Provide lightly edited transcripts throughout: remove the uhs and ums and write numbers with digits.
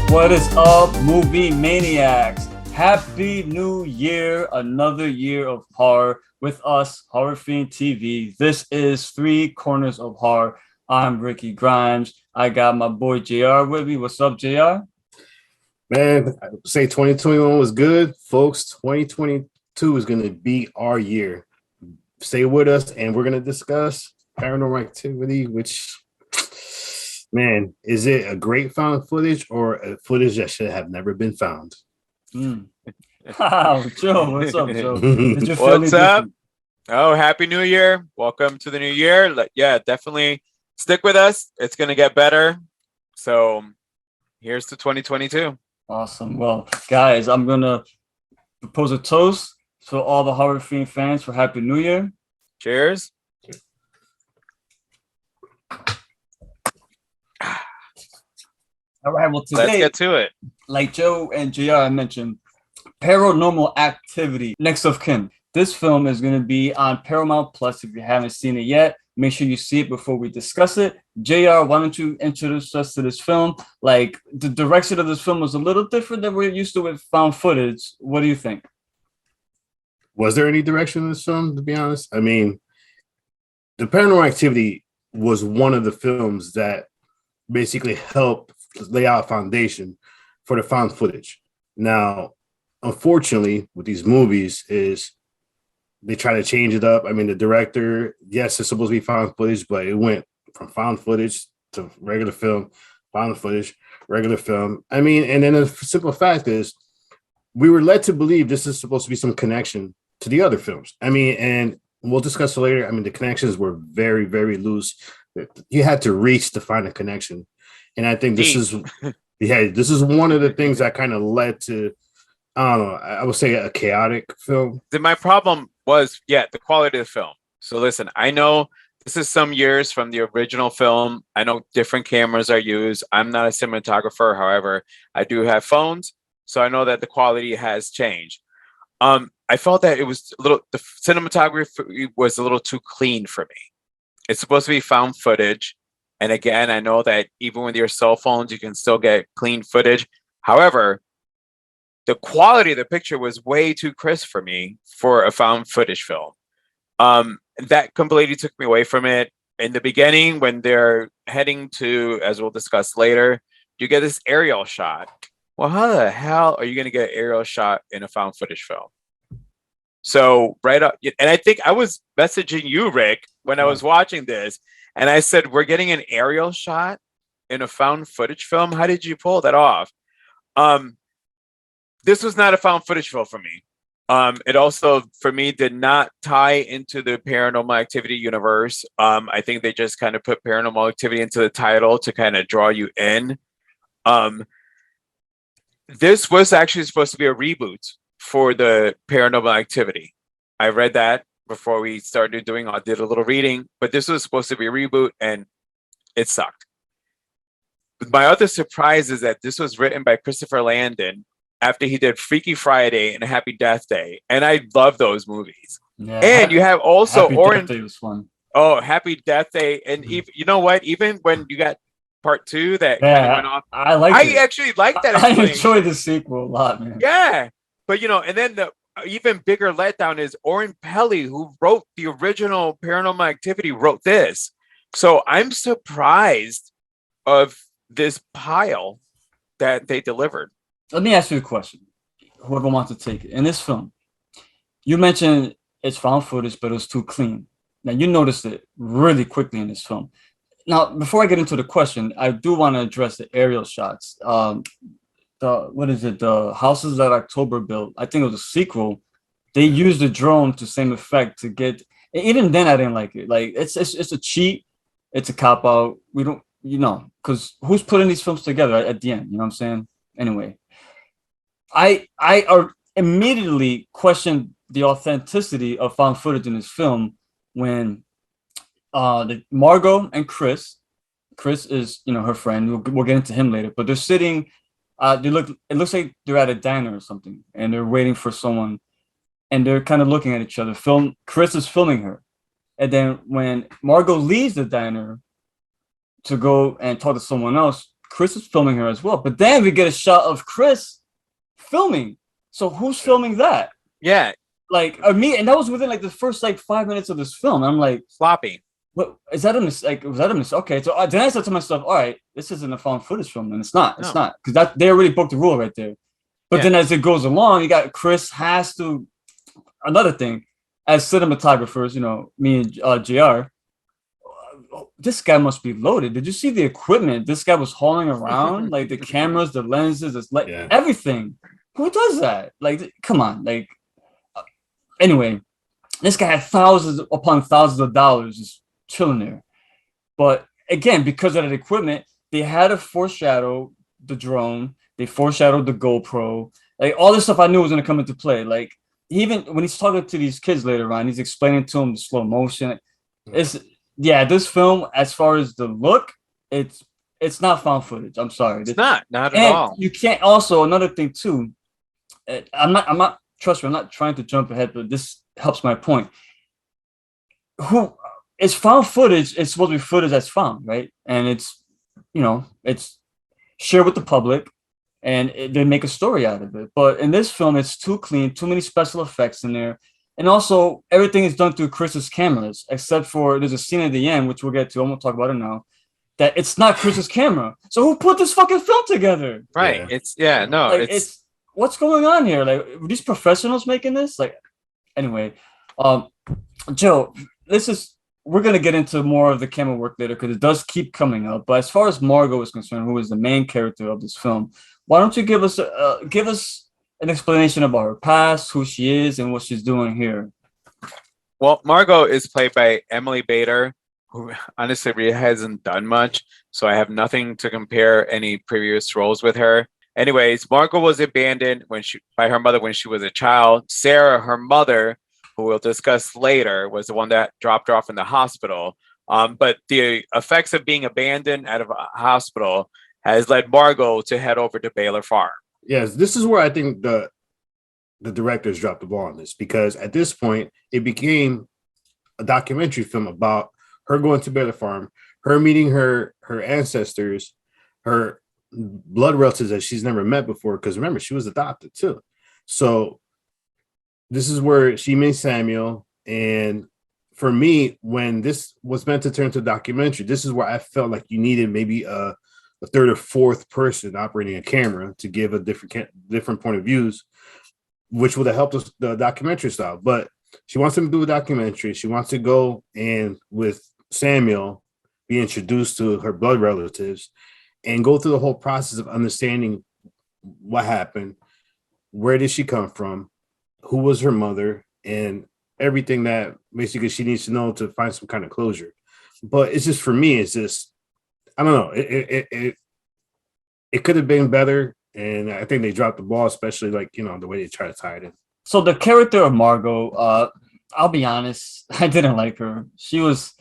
What is up, movie maniacs? Happy New Year, another year of horror with us, Horror Fiend TV. This is Three Corners of Horror. I'm Ricky Grimes. I got my boy JR with me. What's up, JR? Man, I would say 2021 was good. Folks, 2022 is going to be our year. Stay with us, and we're going to discuss Paranormal Activity, which, man, is it a great found footage or a footage that should have never been found? Wow, Joe, what's up, Joe? Did you feel What's up? Oh, Happy New Year. Welcome to the new year. Yeah, definitely stick with us. It's going to get better. So here's to 2022. Awesome. Well, guys, I'm going to propose a toast to all the Horror Fiend fans for Happy New Year. Cheers. All right, well, today, Let's get to it. like Joe and JR mentioned, Paranormal Activity, Next of Kin. This film is going to be on Paramount Plus. If you haven't seen it yet, make sure you see it before we discuss it. JR, why don't you introduce us to this film? Like, the direction of this film was a little different than we're used to with found footage. What do you think? Was there any direction in this film, to be honest? I mean, the Paranormal Activity was one of the films that basically helped lay out a foundation for the found footage. Now, unfortunately, with these movies is they try to change it up. I mean, the director, yes, it's supposed to be found footage, but it went from found footage to regular film, found footage, regular film. I mean, and then the simple fact is we were led to believe this is supposed to be some connection to the other films. I mean, and we'll discuss it later. I mean, the connections were very, very loose. You had to reach to find a connection. And I think this is one of the things that kind of led to, I don't know, I would say a chaotic film. My problem was, the quality of the film. So listen, I know this is some years from the original film. I know different cameras are used. I'm not a cinematographer. However, I do have phones. So I know that the quality has changed. I felt that the cinematography was a little too clean for me. It's supposed to be found footage. And again, I know that even with your cell phones, you can still get clean footage. However, the quality of the picture was way too crisp for me for a found footage film. That completely took me away from it. In the beginning, when they're heading to, as we'll discuss later, you get this aerial shot. Well, how the hell are you going to get an aerial shot in a found footage film? So right up, and I think I was messaging you, Rick, when I was watching this, and I said, we're getting an aerial shot in a found footage film. How did you pull that off? This was not a found footage film for me. It also, for me, did not tie into the Paranormal Activity universe. I think they just kind of put Paranormal Activity into the title to kind of draw you in. This was actually supposed to be a reboot for the Paranormal Activity. I read that before we started doing, I did a little reading, but this was supposed to be a reboot and it sucked. My other surprise is that this was written by Christopher Landon after he did Freaky Friday and Happy Death Day. And I love those movies. Yeah, and you have also Happy Death Day was fun. Oh, Happy Death Day. And even, you know what? Even when you got part 2 that kind of went off. I actually like that. I enjoyed the sequel a lot, man. Yeah. But, and then the even bigger letdown is Oren Peli, who wrote the original Paranormal Activity, wrote this. So I'm surprised of this pile that they delivered. Let me ask you a question. Whoever wants to take it. In this film, you mentioned it's found footage, but it was too clean. Now, you noticed it really quickly in this film. Now, before I get into the question, I do want to address the aerial shots. The houses that October built, I think it was a sequel. They used the drone to same effect to get. Even then, I didn't like it. Like it's a cheat. It's a cop out. We don't, because who's putting these films together at the end? You know what I'm saying? Anyway, I immediately questioned the authenticity of found footage in this film when Margot and Chris is her friend. We'll get into him later, but they're sitting. It looks like they're at a diner or something, and they're waiting for someone, and they're kind of looking at each other. Chris is filming her, and then when Margot leaves the diner to go and talk to someone else, Chris is filming her as well. But then we get a shot of Chris filming. So who's filming that? Yeah. Like me, and that was within like the first like 5 minutes of this film. I'm like, sloppy. What is that a mistake? Was that a mistake? Okay, so then I said to myself, all right, this isn't a found footage film, and it's not. It's not, because that they already broke the rule right there. But then as it goes along, you got Chris has to. Another thing, as cinematographers, you know, me and JR, this guy must be loaded. Did you see the equipment this guy was hauling around? Like the cameras, the lenses, it's like everything. Who does that? Like, come on. Like, anyway, this guy had thousands upon thousands of dollars just chilling there. But again, because of that equipment, they had to foreshadow the drone. They foreshadowed the GoPro. Like, all this stuff I knew was going to come into play. Like, even when he's talking to these kids later on, he's explaining to them the slow motion. This film, as far as the look, it's not found footage. I'm sorry. It's not at all. You can't also, another thing too, I'm not, trust me, I'm not trying to jump ahead, but this helps my point. Who is found footage? It's supposed to be footage that's found, right? And it's, you know, it's shared with the public, and they make a story out of it. But in this film, it's too clean, too many special effects in there. And also, everything is done through Chris's cameras, except for there's a scene at the end, which we'll get to, I'm going to talk about it now, that it's not Chris's camera. So who put this fucking film together? Right. It's what's going on here? Like, were these professionals making this? Like, anyway, Joe, we're going to get into more of the camera work later because it does keep coming up. But as far as Margot is concerned, who is the main character of this film, why don't you give us an explanation about her past, who she is, and what she's doing here? Well, Margot is played by Emily Bader, who honestly really hasn't done much, so I have nothing to compare any previous roles with her. Anyways, Margot was abandoned by her mother when she was a child. Sarah, her mother, who we'll discuss later, was the one that dropped her off in the hospital. But the effects of being abandoned out of a hospital has led Margot to head over to Baylor Farm. Yes, this is where I think the directors dropped the ball on this, because at this point it became a documentary film about her going to Baylor Farm, her meeting her ancestors, her blood relatives that she's never met before, because remember, she was adopted too. So this is where she meets Samuel. And for me, when this was meant to turn to a documentary, this is where I felt like you needed maybe a third or fourth person operating a camera to give a different point of views, which would have helped us the documentary style. But she wants to do a documentary. She wants to go and with Samuel be introduced to her blood relatives and go through the whole process of understanding what happened, where did she come from, who was her mother, and everything that basically she needs to know to find some kind of closure. But it's just, for me, it's just, I don't know. It could have been better, and I think they dropped the ball, especially like, you know, the way they try to tie it in. So the character of Margot, I'll be honest, I didn't like her. She was,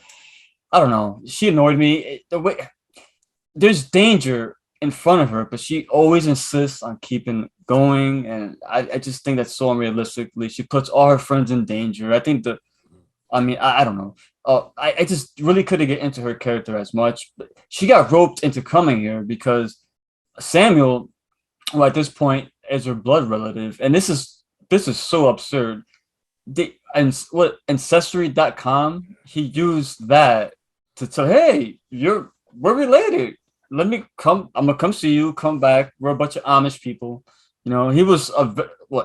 I don't know, she annoyed me. The way there's danger in front of her, but she always insists on keeping going, and I just think that's so unrealistically. She puts all her friends in danger. I think I don't know. I just really couldn't get into her character as much. But she got roped into coming here because Samuel, who at this point is her blood relative, and this is so absurd. Ancestry.com, he used that to tell, hey, we're related. Let me come. I'm gonna come see you. Come back. We're a bunch of Amish people. You know, he was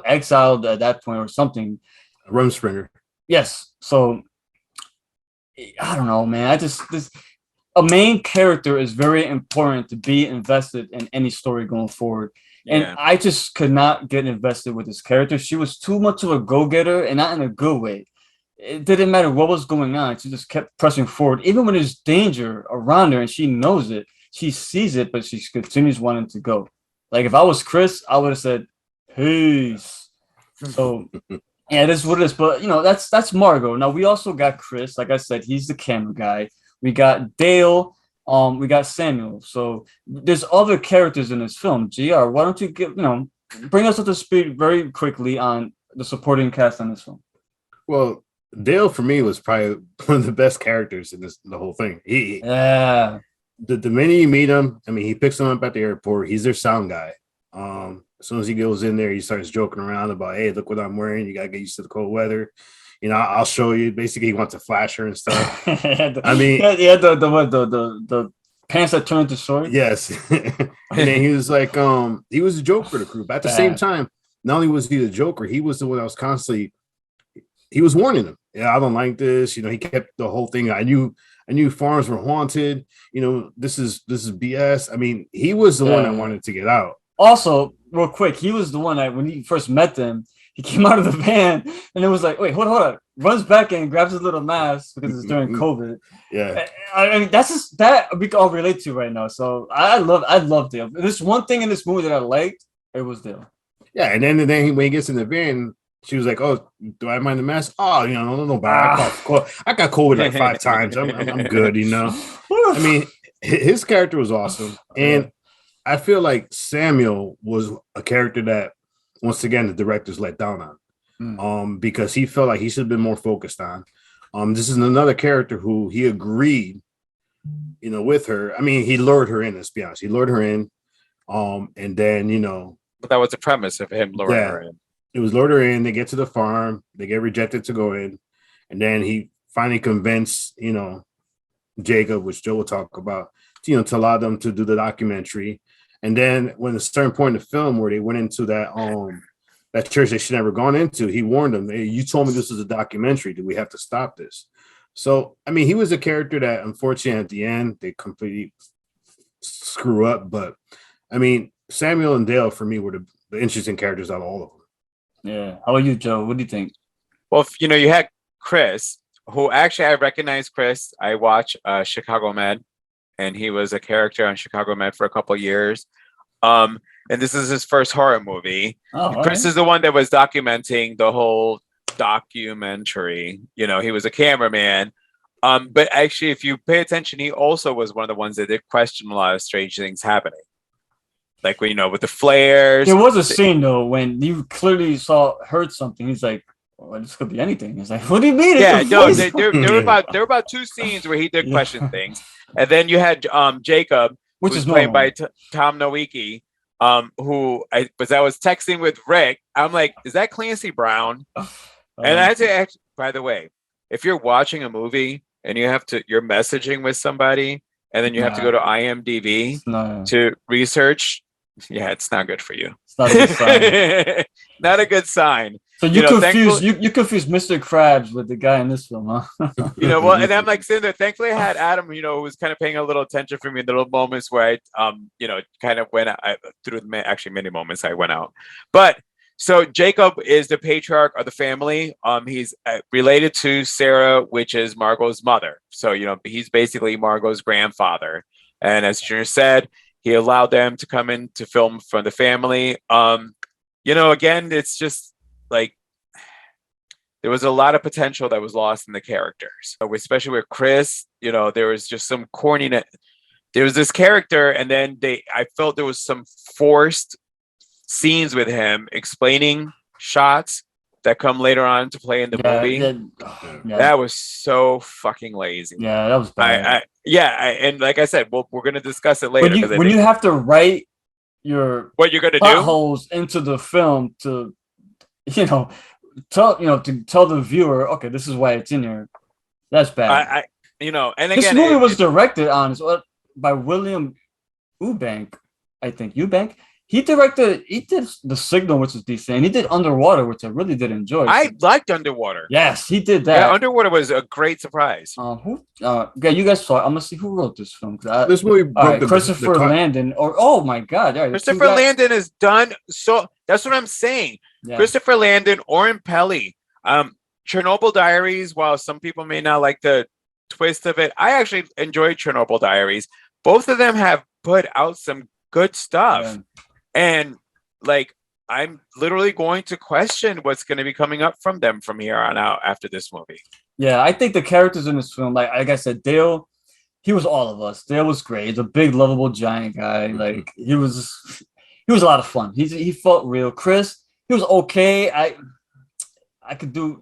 exiled at that point or something. Rumspringer. Yes. So I don't know, man. A main character is very important to be invested in any story going forward. Yeah. And I just could not get invested with this character. She was too much of a go-getter, and not in a good way. It didn't matter what was going on. She just kept pressing forward, even when there's danger around her and she knows it. She sees it, but she continues wanting to go. Like, if I was Chris, I would have said, peace. So, yeah, that's what it is. But, you know, that's Margot. Now, we also got Chris. Like I said, he's the camera guy. We got Dale. We got Samuel. So there's other characters in this film. GR, why don't you bring us up to speed very quickly on the supporting cast on this film? Well, Dale for me was probably one of the best characters in the whole thing. the minute you meet him, I mean, he picks him up at the airport. He's their sound guy. As soon as he goes in there, he starts joking around about, "Hey, look what I'm wearing. You gotta get used to the cold weather. You know, I'll show you." Basically, he wants a flasher and stuff. I mean, yeah, the pants that turn into shorts. yes. And then he was like, he was a joke for the crew. But at the same time, not only was he the joker, he was the one that was constantly, he was warning them. Yeah, I don't like this. You know, he kept the whole thing. I knew farms were haunted. You know, this is BS. I mean, he was the one that wanted to get out. Also, real quick, he was the one that when he first met them, he came out of the van and it was like, wait, hold on, runs back in, grabs his little mask because it's during COVID. Yeah, I mean that's just that we can all relate to right now. So I love Dale. There's one thing in this movie that I liked. It was Dale. Yeah, and then when he gets in the van, she was like, "Oh, do I mind the mask? Oh, you know, no bad. I got COVID like 5 times. I'm good. You know. I mean, his character was awesome, and I feel like Samuel was a character that, once again, the directors let down on, because he felt like he should have been more focused on. This is another character who he agreed, you know, with her. I mean, he lured her in. Let's be honest, he lured her in, and then but that was the premise of him luring her in. It was lured her in. They get to the farm, they get rejected to go in, and then he finally convinced Jacob, which Joe will talk about, to allow them to do the documentary. And then when a certain point in the film where they went into that church they should never gone into, he warned them, "Hey, you told me this was a documentary. Do we have to stop this?" So, I mean, he was a character that, unfortunately, at the end, they completely screw up. But, I mean, Samuel and Dale, for me, were the interesting characters out of all of them. Yeah. How about you, Joe? What do you think? Well, you had Chris, who actually I recognize Chris. I watch Chicago Med, and he was a character on Chicago Med for a couple of years. And this is his first horror movie. Oh, Chris is the one that was documenting the whole documentary. He was a cameraman. But actually, if you pay attention, he also was one of the ones that did question a lot of strange things happening. Like, with the flares. There was a scene, though, when you clearly heard something. He's like, well, this could be anything. He's like, what do you mean? Yeah, no, there were about 2 scenes where he did question things. And then you had Jacob, which is played by Tom Nowicki, who I was texting with Rick. I'm like, is that Clancy Brown? And I had to ask, by the way, if you're watching a movie and you're messaging with somebody and then you have to go to IMDB to research, it's not good for you. It's not a good sign. Not a good sign. So you confuse Mr. Krabs with the guy in this film, huh? Well, and I'm like sitting there. Thankfully, I had Adam, who was kind of paying a little attention for me in the little moments where I, kind of went through actually many moments I went out. But so Jacob is the patriarch of the family. He's related to Sarah, which is Margot's mother. So, he's basically Margot's grandfather. And as Junior said, he allowed them to come in to film for the family. Again, it's just like there was a lot of potential that was lost in the characters, especially with Chris. There was just some corniness. There was this character, and then I felt there was some forced scenes with him explaining shots that come later on to play in the movie. That was so fucking lazy. Yeah, that was bad. And like I said, we're going to discuss it later. When you have to write what you're going to do holes into the film to tell the viewer, okay, this is why it's in here. That's bad. and again, this movie was directed by William Eubank, I think. Eubank. He did The Signal, which is decent, and he did Underwater, which I really did enjoy. I liked Underwater. Yes, he did that. Yeah, Underwater was a great surprise. You guys saw it. I'm gonna see who wrote this film. This movie broke Christopher Landon. Oh my God! Christopher Landon is done. So that's what I'm saying. Yeah. Christopher Landon, Oren Peli, Chernobyl Diaries. While some people may not like the twist of it, I actually enjoyed Chernobyl Diaries. Both of them have put out some good stuff. Yeah. And I'm literally going to question what's going to be coming up from them from here on out after this movie. Yeah, I think the characters in this film, like I said, Dale, he was all of us. Dale was great. He's a big, lovable giant guy. Like he was a lot of fun. He felt real. Chris, he was okay.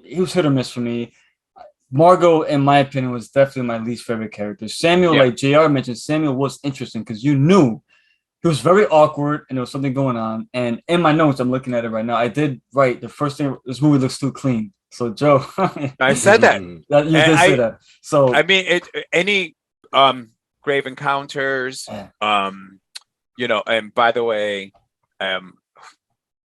He was hit or miss for me. Margot, in my opinion, was definitely my least favorite character. Samuel, Yeah. like JR mentioned, Samuel was interesting because you knew he was very awkward and there was something going on. And in my notes, I'm looking at it right now. I did write the first thing. This movie looks too clean. So Joe, I said that. Mhm. that you And did say that. So I mean, any grave encounters, yeah. you know, and by the way, um,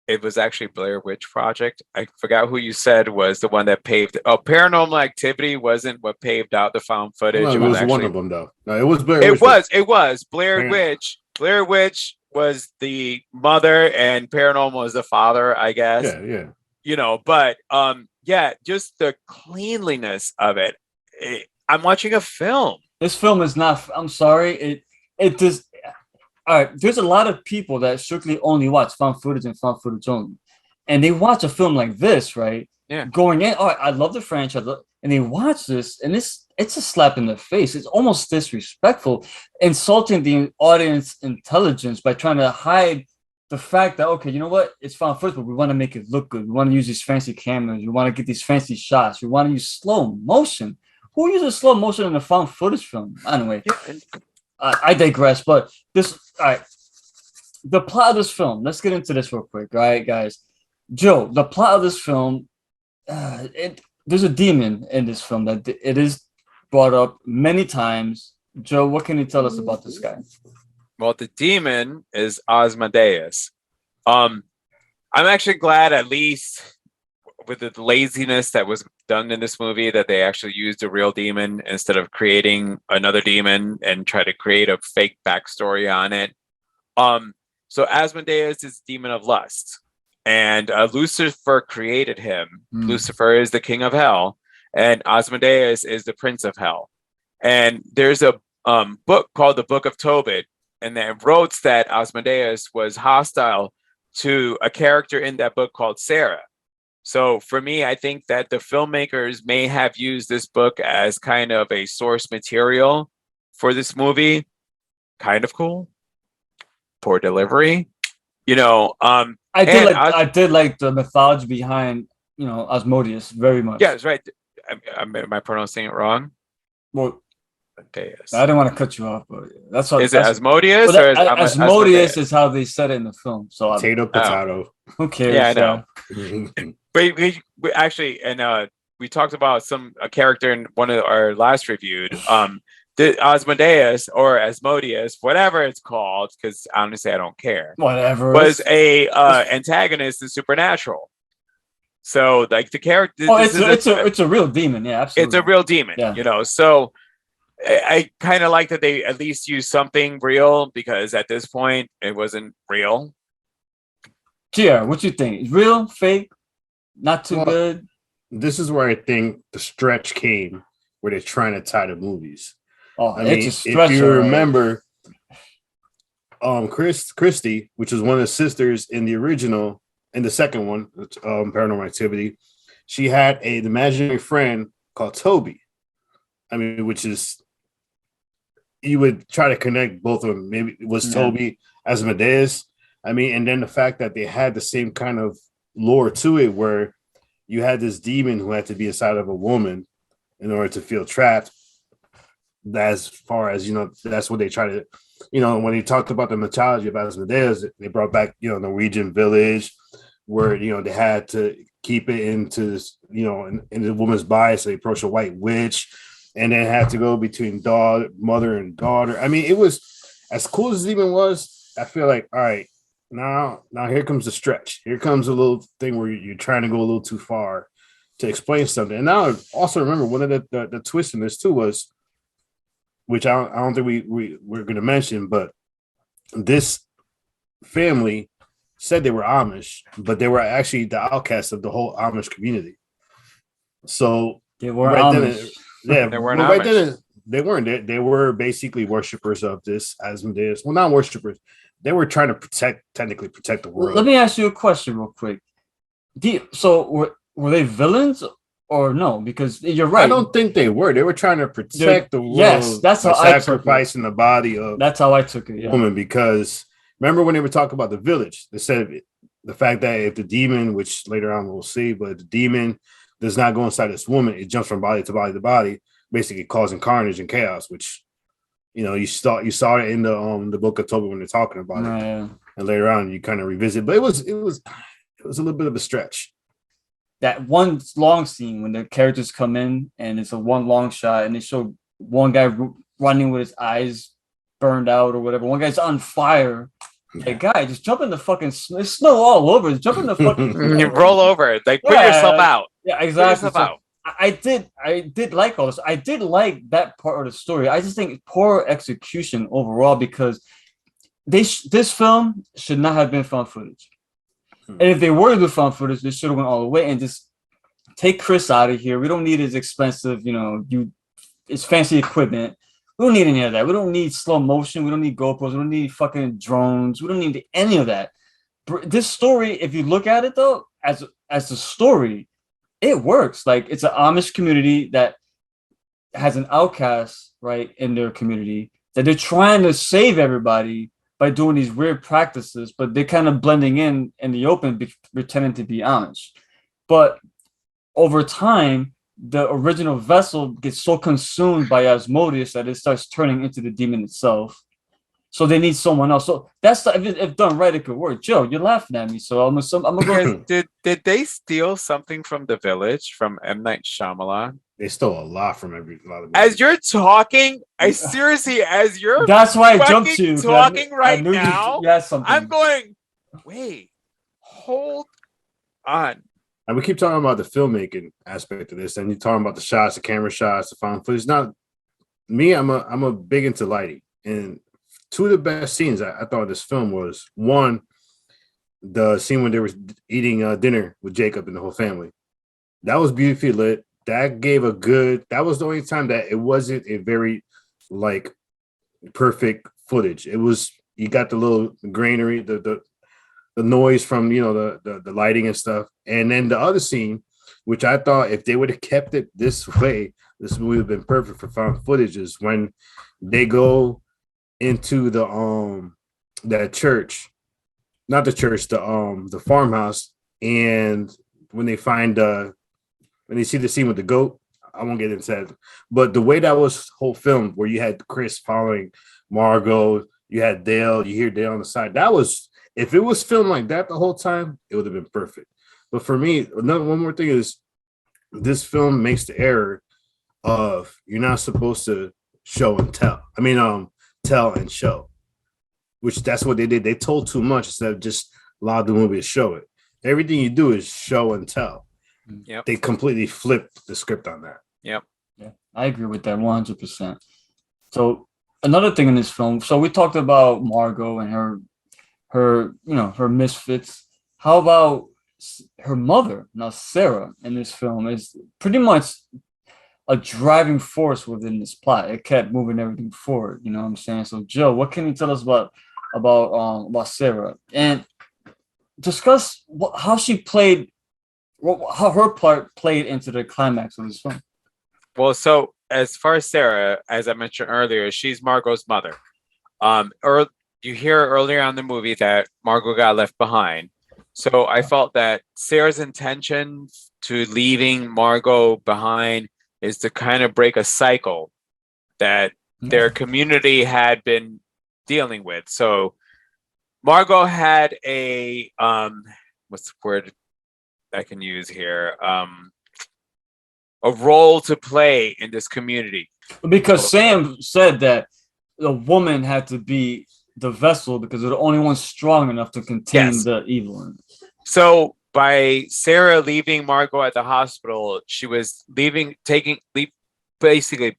it was actually Blair Witch Project. I forgot who you said was the one that paved. Oh, Paranormal Activity wasn't what paved out the found footage. No, It it was was one actually. of them though. No, it was Blair It Witch. was. It was Blair Par- Witch. Blair Witch was the mother, and Paranormal was the father, I guess. Yeah, yeah. You know, but yeah, just the cleanliness of it. I'm watching a film. This film is not. I'm sorry. It just. All right. There's a lot of people that strictly only watch found footage and found footage only, and they watch a film like this, right? Yeah. Going in. All right, I love the franchise, and they watch this, and it's a slap in the face. It's almost disrespectful, insulting the audience intelligence by trying to hide the fact that, okay, you know what? It's found footage, but we want to make it look good. We want to use these fancy cameras. We want to get these fancy shots. We want to use slow motion. Who uses slow motion in a found footage film? Anyway, Yeah. I digress. But this, all right, the plot of this film. Let's get into this real quick, all right, guys. Joe, the plot of this film. There's a demon in this film that it is brought up many times. Joe, what can you tell us about this guy? Well, the demon is Asmodeus. I'm actually glad, at least with the laziness that was done in this movie, that they actually used a real demon instead of creating another demon and try to create a fake backstory on it. So Asmodeus is demon of lust, and Lucifer created him. Lucifer is the king of hell, and Asmodeus is the prince of hell. And there's a book called the Book of Tobit, and that wrote that Asmodeus was hostile to a character in that book called Sarah. So for me, I think that the filmmakers may have used this book as kind of a source material for this movie. Kind of cool. Poor delivery. You know, I did like the mythology behind, Asmodeus very much. Yeah, that's right. Am I pronouncing it wrong? Well, Asmodeus. I didn't want to cut you off, but that's what. Is it Asmodeus well, or is Asmodeus is how they said it in the film. So Potato. who cares? Yeah, I know. But we actually, and we talked about a character in one of our last reviewed. The Asmodeus or Asmodeus, whatever it's called, because honestly I don't care. Whatever was a antagonist in Supernatural. So like the character. Oh, it's a real demon. Yeah, absolutely. It's a real demon. Yeah. So I kind of like that they at least use something real, because at this point it wasn't real. Gia, what you think? Real, fake, not too good? This is where I think the stretch came, where they're trying to tie the movies. Oh, I mean, if you remember, Christy, which was one of the sisters in the original, in the second one, Paranormal Activity, she had an imaginary friend called Toby. I mean, which is, you would try to connect both of them. Maybe it was Toby Asmodeus. I mean, and then the fact that they had the same kind of lore to it, where you had this demon who had to be inside of a woman in order to feel trapped. As far as, that's what they try to, when they talked about the mythology of Asmodeus, they brought back, Norwegian village where, they had to keep it into, in the woman's body. So they approached a white witch and then had to go between mother and daughter. I mean, it was as cool as it even was. I feel like, all right, now here comes the stretch. Here comes a little thing where you're trying to go a little too far to explain something. And now I also remember one of the twists in this too was, which I don't think we're going to mention, but this family said they were Amish, but they were actually the outcasts of the whole Amish community. So they were Amish. They weren't Amish. Then, they weren't. They were basically worshipers of this Asmodeus. Well, not worshipers. They were trying to technically protect the world. Let me ask you a question real quick. So were they villains? Or no, because you're right. I don't think they were. They were trying to protect the world. Yes, that's how I took it. Sacrificing the body of that's how I took it. Yeah. Woman, because remember when they were talking about the village, they said the fact that if the demon, which later on we'll see, but the demon does not go inside this woman. It jumps from body to body to body, basically causing carnage and chaos. Which, you saw it in the book of Tobin when they're talking about it, and later on you kind of revisit. But it was a little bit of a stretch. That one long scene when the characters come in and it's a one long shot and they show one guy running with his eyes burned out or whatever. One guy's on fire. Hey, guy, just jump in the fucking snow all over. Just jump in the fucking roll over. Like, put yourself out. Yeah, exactly. So I did like all this. I did like that part of the story. I just think poor execution overall because this film should not have been found footage. And if they were to do found footage, they should have went all the way and just take Chris out of here. We don't need his expensive, it's fancy equipment. We don't need any of that. We don't need slow motion. We don't need GoPros. We don't need fucking drones. We don't need any of that. This story, if you look at it though, as a story, it works. Like it's an Amish community that has an outcast, right, in their community that they're trying to save everybody by doing these weird practices, but they're kind of blending in the open, pretending to be Amish. But over time, the original vessel gets so consumed by Asmodeus that it starts turning into the demon itself. So they need someone else. So that's if done right, it could work. Joe, you're laughing at me, so I'm gonna go. Did they steal something from The Village from M. Night Shyamalan? They stole a lot from a lot of. As you're talking, as you're that's why I jumped to talking right now. Something. I'm going. Wait, hold on. And we keep talking about the filmmaking aspect of this, and you're talking about the shots, the camera shots, the found footage. Not me. I'm a big into lighting, and two of the best scenes I thought of this film was one, the scene when they were eating dinner with Jacob and the whole family. That was beautifully lit. That gave that was the only time that it wasn't a very like perfect footage. It was, you got the little greenery, the noise from, the lighting and stuff. And then the other scene, which I thought if they would have kept it this way, this would have been perfect for found footage, is when they go into that church, not the church, the farmhouse, and when they find when they see the scene with the goat. I won't get into that, but the way that was whole filmed, where you had Chris following Margot, you had Dale, you hear Dale on the side, that was, if it was filmed like that the whole time, it would have been perfect. But for me, one more thing is, this film makes the error of you're not supposed to show and tell. I mean, tell and show, which that's what they did. They told too much instead of just allow the movie to show it. Everything you do is show and tell. Yep. They completely flipped the script on that. Yep. Yeah, I agree with that 100%. So another thing in this film, so we talked about Margot and her misfits. How about her mother? Now Sarah in this film is pretty much a driving force within this plot. It kept moving everything forward. You know what I'm saying? So Joe, what can you tell us about Sarah, and discuss how she played, how her part played into the climax of this film? Well, so as far as Sarah, as I mentioned earlier, she's Margot's mother. You hear earlier on in the movie that Margot got left behind. So I felt that Sarah's intention to leaving Margot behind is to kind of break a cycle that their community had been dealing with. So Margot had a what's the word I can use here? A role to play in this community. Because Sam said that the woman had to be the vessel because they're the only one strong enough to contain the evil. So by Sarah leaving Margot at the hospital, she was basically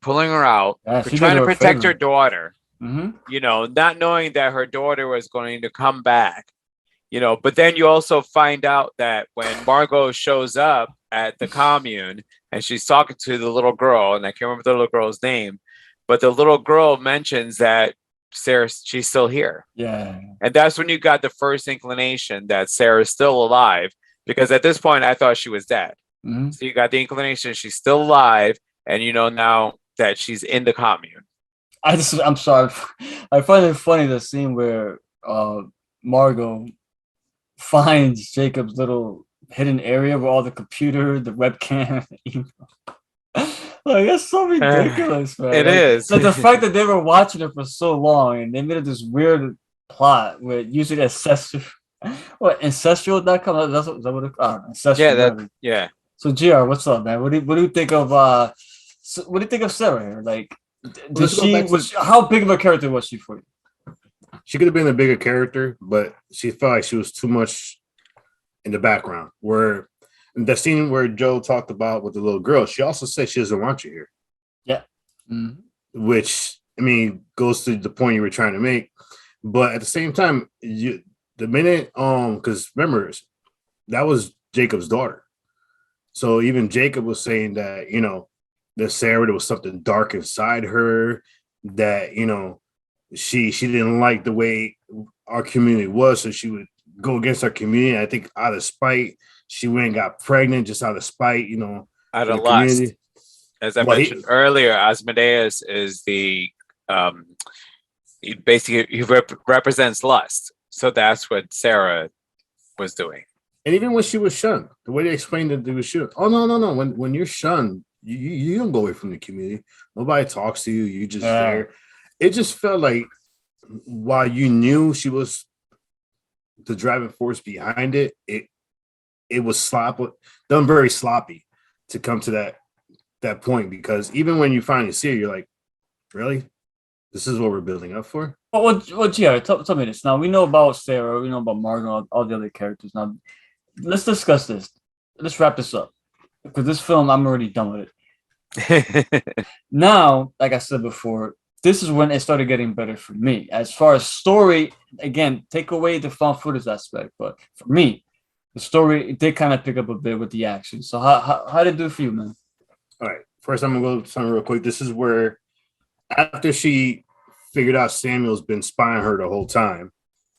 pulling her out, trying to protect her daughter. Mm-hmm. Not knowing that her daughter was going to come back. But then you also find out that when Margot shows up at the commune and she's talking to the little girl, and I can't remember the little girl's name, but the little girl mentions that she's still here. Yeah. And that's when you got the first inclination that Sarah's still alive, because at this point I thought she was dead. Mm-hmm. So you got the inclination she's still alive, and now that she's in the commune. I'm sorry. I find it funny, the scene where Margot finds Jacob's little hidden area where all the computer, the webcam, like that's so ridiculous, man. It like, is. like the fact that they were watching it for so long and they made it this weird plot where usually ancestral, what ancestral.com? That's what, is that what it, ancestral. Yeah, that whatever. yeah. So Gr, what's up, man? What do you think of what do you think of Sarah here? Like, Let's go back to how big of a character was she for you? she could have been a bigger character, but she felt like she was too much in the background. Where the scene where Joe talked about with the little girl, she also said she doesn't want you here. Yeah. Mm-hmm. Which I mean goes to the point you were trying to make. But at the same time, the minute because remember that was Jacob's daughter. So even Jacob was saying that, you know, that Sarah, there was something dark inside her, that, you know, she didn't like the way our community was, so she would go against our community. I think out of spite, she went and got pregnant just out of spite, you know, Out for of the lust. community. As I Well, mentioned earlier, Asmodeus is he represents lust. So that's what Sarah was doing. And even when she was shunned, the way they explained that they were shunned. Oh no. When you're shunned, you don't go away from the community. Nobody talks to you. You just there. It just felt like while you knew she was the driving force behind it, it was done very sloppy to come to that point, because even when you finally see it, you're like, really? This is what we're building up for? Well, yeah, tell me this. Now, we know about Sarah, we know about Margot, all the other characters. Now, let's discuss this. Let's wrap this up. Because this film, I'm already done with it. Now, like I said before, this is when it started getting better for me. As far as story, again, take away the found footage aspect. But for me, the story, it did kind of pick up a bit with the action. So how did it do for you, man? All right. First, I'm going to go something real quick. This is where, after she figured out Samuel's been spying her the whole time,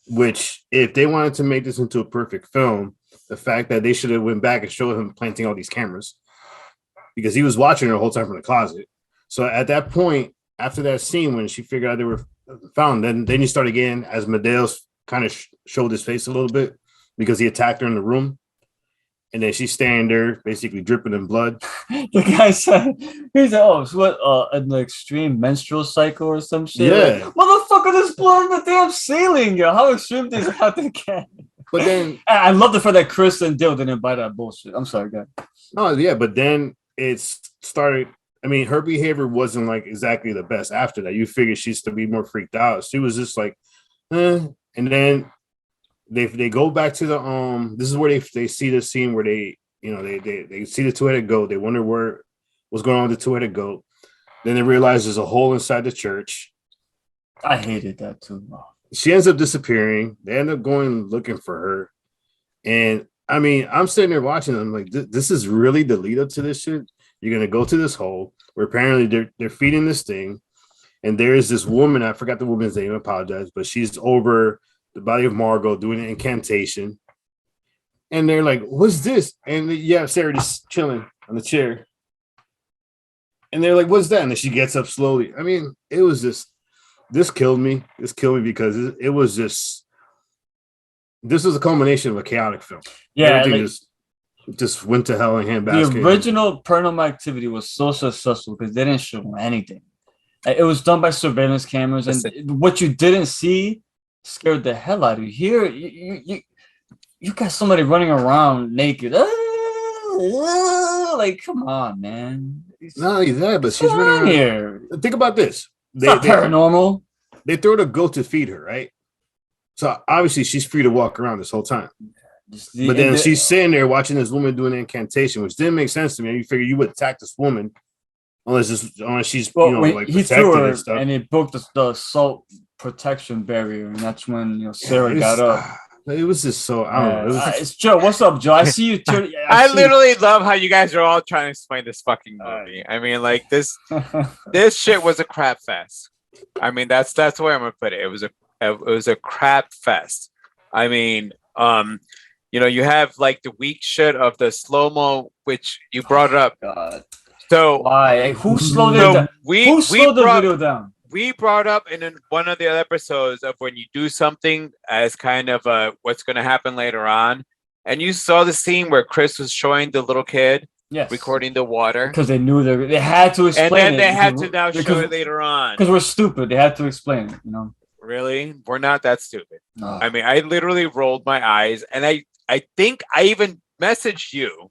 which if they wanted to make this into a perfect film, the fact that they should have went back and showed him planting all these cameras, because he was watching her the whole time from the closet. So at that point, after that scene, when she figured out they were found, then you start again as Medeus kind of showed his face a little bit because he attacked her in the room. And then she's standing there, basically dripping in blood. The guy said, he said, "Oh, it's what an extreme menstrual cycle or some shit." Yeah, like, motherfucker, there's blood in the damn ceiling. Yo, how extreme does it have to get? But then I love the fact that Chris and Dill didn't buy that bullshit. I'm sorry, guy. No, yeah, but then it started. I mean, her behavior wasn't like exactly the best after that. You figure she's to be more freaked out. She was just like, and then they go back to the this is where they see the scene where they see the two-headed goat. They wonder what's going on with the two-headed goat. Then they realize there's a hole inside the church. I hated that too. She ends up disappearing. They end up going looking for her. And I mean, I'm sitting there watching them like, this is really the lead up to this shit. You're gonna go to this hole where apparently they're feeding this thing, and there is this woman. I forgot the woman's name. I apologize, but she's over the body of Margot doing an incantation. And they're like, "What's this?" And yeah, Sarah just chilling on the chair. And they're like, "What's that?" And then she gets up slowly. I mean, it was just this killed me. This killed me because it was just. This was a culmination of a chaotic film. Yeah, everything just went to hell in handbasket. The original Paranormal Activity was so successful because they didn't show anything. It was done by surveillance cameras, and what you didn't see scared the hell out of you. Here, you got somebody running around naked. Like, come on, man. Not only that, but she's running around here. Think about this. It's not paranormal. They throw the goat to feed her, right? So obviously she's free to walk around this whole time. But then she's sitting there watching this woman doing an incantation, which didn't make sense to me. You figure you would attack this woman unless she's like he threw her and stuff. And it broke the salt protection barrier, and that's when Sarah got up. It was just so I don't know. It's Joe. What's up, Joe? I see you. I literally love how you guys are all trying to explain this fucking movie. I mean, like this shit was a crap fest. I mean, that's the way I'm gonna put it. It was a crap fest. I mean, you have like the weak shit of the slow-mo, which you brought up. God. So why? Who slowed it down? Who slowed the video down? We brought up in one of the other episodes of when you do something as kind of what's going to happen later on, and you saw the scene where Chris was showing the little kid Yes. recording the water, because they knew they had to explain and then it. they had to because- now show because- it later on. Because we're stupid. They had to explain it, you know. Really? We're not that stupid. No. I mean, I literally rolled my eyes, and I think I even messaged you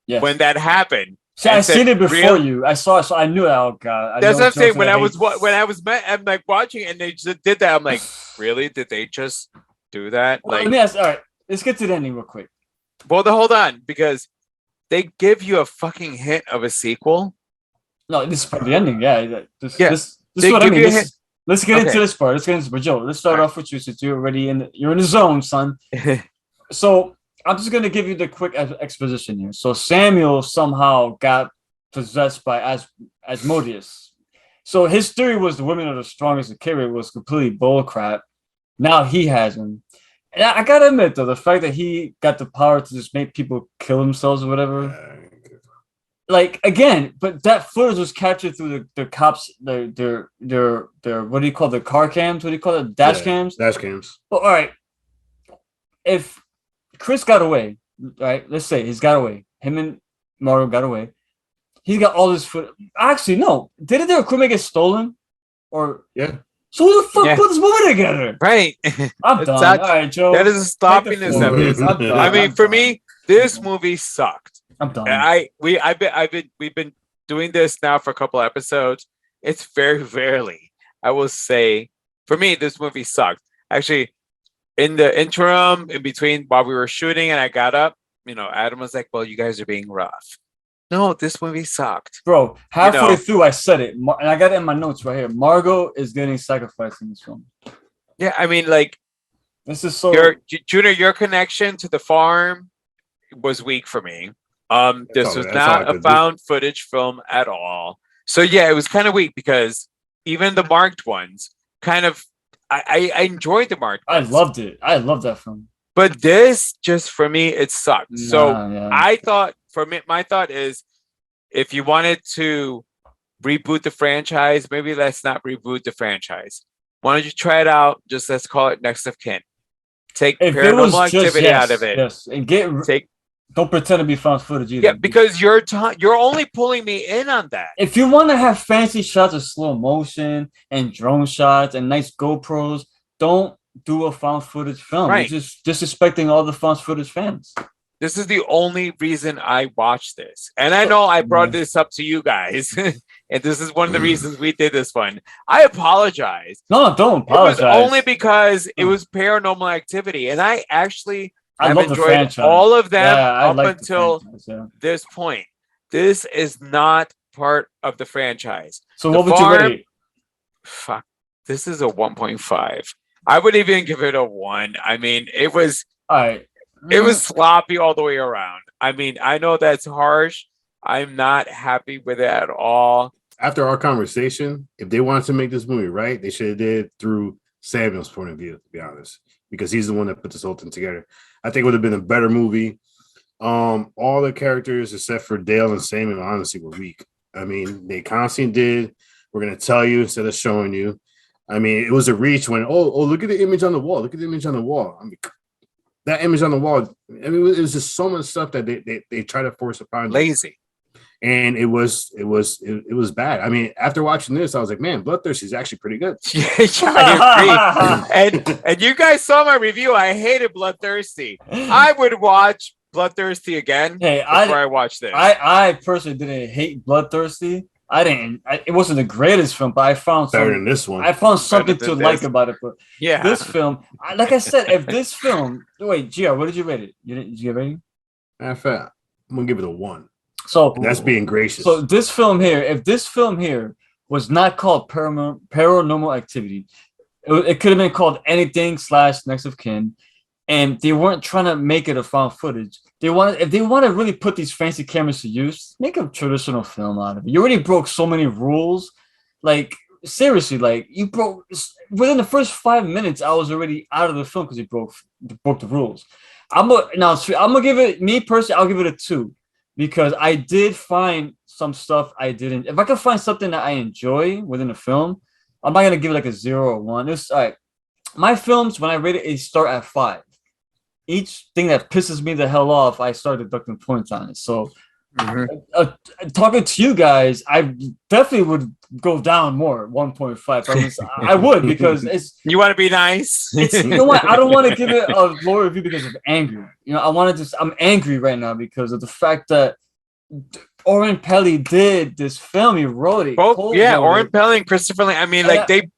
Yes. when that happened. See, and I said, seen it before "Real-" you. I saw it, so I knew that. Oh God, I That's know what I'm saying. Johnson I'm like watching, and they just did that. I'm like, really? Did they just do that? Well, Like, let me ask. All right, let's get to the ending real quick. well, hold on, because they give you a fucking hint of a sequel. No, this is part of the ending. Yeah, this Yeah. this They is what I give mean. you a Let's get Okay. into this part. Let's get into this part. Joe, let's start All right. off with you since you're already you're in the zone, son. So I'm just gonna give you the quick exposition here. So Samuel somehow got possessed by Asmodeus. So his theory was the women are the strongest. The carrier was completely bullcrap. Now he has him. And I gotta admit though, the fact that he got the power to just make people kill themselves or whatever. Like again, but that footage was captured through the cops, their what do you call the car cams? What do you call it? Dash cams? Dash cams. Well, all right. If Chris got away, right? Let's say he's got away. Him and Margot got away. He's got all this footage. Actually, no. Didn't their equipment get stolen? Or Yeah. so who the fuck Yeah. put this movie together? Right. I'm It's done. such- All right, Joe. That is a sloppiness floor. of it. I'm done. I mean, I'm for done. me, this movie sucked. I'm done. We've been doing this now for a couple episodes. It's very rarely I will say, for me, this movie sucked. Actually, in the interim, in between while we were shooting and I got up, Adam was like, "Well, you guys are being rough." No, this movie sucked. Bro, halfway know. through I said it, and I got it in my notes right here. Margot is getting sacrificed in this film. Yeah, I mean, like This is so Junior, your connection to the farm was weak for me. This all- was that's not all I a could do. found footage film at all. So yeah, it was kind of weak because even the marked ones kind of I enjoyed the marked I ones. loved it. I love that film. But this just for me it sucked. So yeah. I thought for me my thought is if you wanted to reboot the franchise, maybe let's not reboot the franchise. Why don't you try it out? Just let's call it Next of Kin. Take If it was Paranormal just Activity out of it. yes, and don't pretend to be found footage either. Yeah, because you're only pulling me in on that. if you want to have fancy shots of slow motion and drone shots and nice GoPros, don't do a found footage film. Right. You're just disrespecting all the found footage fans. This is the only reason I watched this. And I know I brought this up to you guys. And this is one of the reasons we did this one. I apologize. No, don't apologize. It was only because it was Paranormal Activity. And I actually I have love the enjoyed franchise. all of them Yeah, I up like the until franchise, yeah. this point. This is not part of the franchise. So The what would Farm- you rate? Fuck. This is a 1.5. I would even give it a 1. I mean, it was All right. sloppy all the way around. I mean, I know that's harsh. I'm not happy with it at all. After our conversation, if they wanted to make this movie right, they should have did it through Samuel's point of view, to be honest, because he's the one that put this whole thing together. I think it would have been a better movie. All the characters except for Dale and Samuel honestly were weak. I mean, they constantly did. We're gonna tell you instead of showing you. I mean, it was a reach when look at the image on the wall. Look at the image on the wall. I mean, that image on the wall. I mean, it was just so much stuff that they try to force upon you. Lazy. And it was bad. I mean, after watching this, I was like, man, Bloodthirsty is actually pretty good. Yeah, I agree. and you guys saw my review. I hated Bloodthirsty. I would watch Bloodthirsty again Hey, before I watch this. I personally didn't hate Bloodthirsty. It wasn't the greatest film, but I found Better than this one. I found something Better to than like this. about it. But yeah. this film, like I said, if this film, wait, Gia, what did you rate it? Did you give it? Matter of fact, I'm gonna give it a 1. So And that's being gracious. So this film here, if this film here was not called Paranormal Activity, it could have been called anything / Next of Kin, and they weren't trying to make it a found footage. If they want to really put these fancy cameras to use, make a traditional film out of it. You already broke so many rules, like seriously, like you broke within the first 5 minutes. I was already out of the film because you broke the rules. I'm gonna give it, me personally, I'll give it a 2. Because I did find some stuff I didn't. If I could find something that I enjoy within a film, I'm not gonna give it like a 0 or 1. It's all right. My films, when I rate it, they start at 5. each thing that pisses me the hell off, I start deducting points on it. So talking to you guys, I definitely would go down more 1.5. I would because you want to be nice. It's you know what, I don't want to give it a lower review because of angry. You know, I'm angry right now because of the fact that Oren Peli did this film. He wrote it. Oren Peli and Christopher Lee. I mean, like they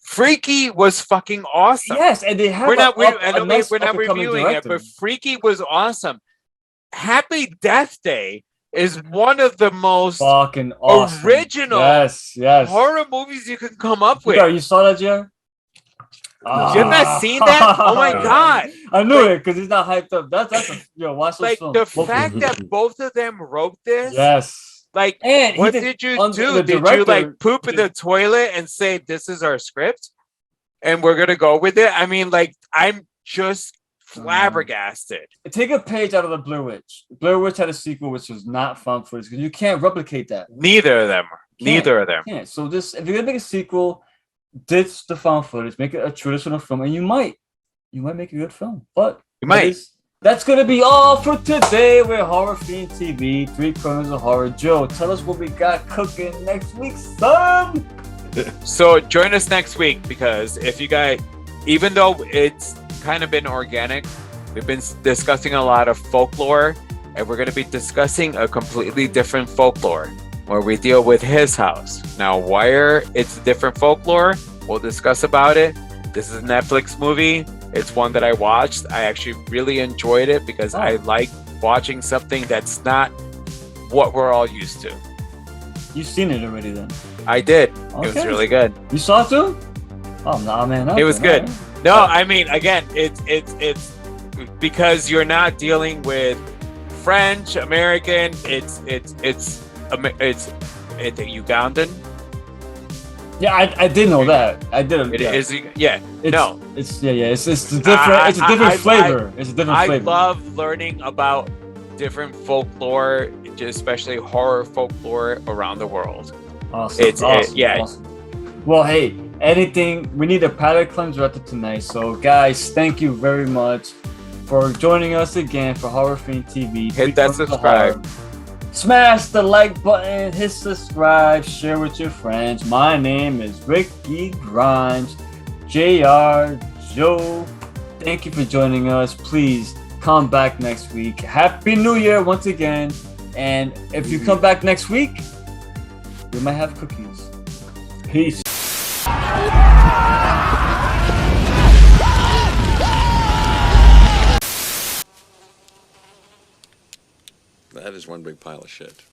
Freaky was fucking awesome. Yes, and they have we're not reviewing it, but Freaky was awesome. Happy Death Day is one of the most fucking awesome original horror movies you can come up with. You saw that, Jer? You have not seen that? Oh my god! I knew it because he's not hyped up. That's watch those films. The fact that both of them wrote this. Yes. Like, and what did you do? Did you like poop in the toilet and say, "This is our script, and we're gonna go with it"? I mean, like, I'm just flabbergasted. Take a page out of the Blair Witch. Blair Witch had a sequel which was not found footage because you can't replicate that. Neither of them. Can't. So this, if you're gonna make a sequel, ditch the found footage, make it a traditional film, and you might make a good film. But you might. That's gonna be all for today. We're Horror Fiend TV, 3 Corners of Horror. Joe, tell us what we got cooking next week, son. So join us next week because if you guys, even though it's kind of been organic, we've been discussing a lot of folklore, and we're going to be discussing a completely different folklore where we deal with his house. Now, why it's different folklore, we'll discuss about it. This is a Netflix movie. It's one that I watched. I actually really enjoyed it because I like watching something that's not what we're all used to. You've seen it already then? I did. Okay. It was really good. You saw it too? Oh, nah, man. It was good. No, I mean, again, it's because you're not dealing with French, American. It's Ugandan. Yeah, I did know that. I did. It is. Yeah. It's a different. It's a different flavor. It's a different flavor. I love learning about different folklore, especially horror folklore around the world. Awesome. Awesome. Well, hey, we need a palate cleanser after tonight. So, guys, thank you very much for joining us again for Horror Fiend TV. Hit that subscribe. Smash the like button, hit subscribe, share with your friends. My name is Ricky Grimes, JR, Joe. Thank you for joining us. Please come back next week. Happy New Year once again. And if you come back next week, we might have cookies. Peace. That is one big pile of shit.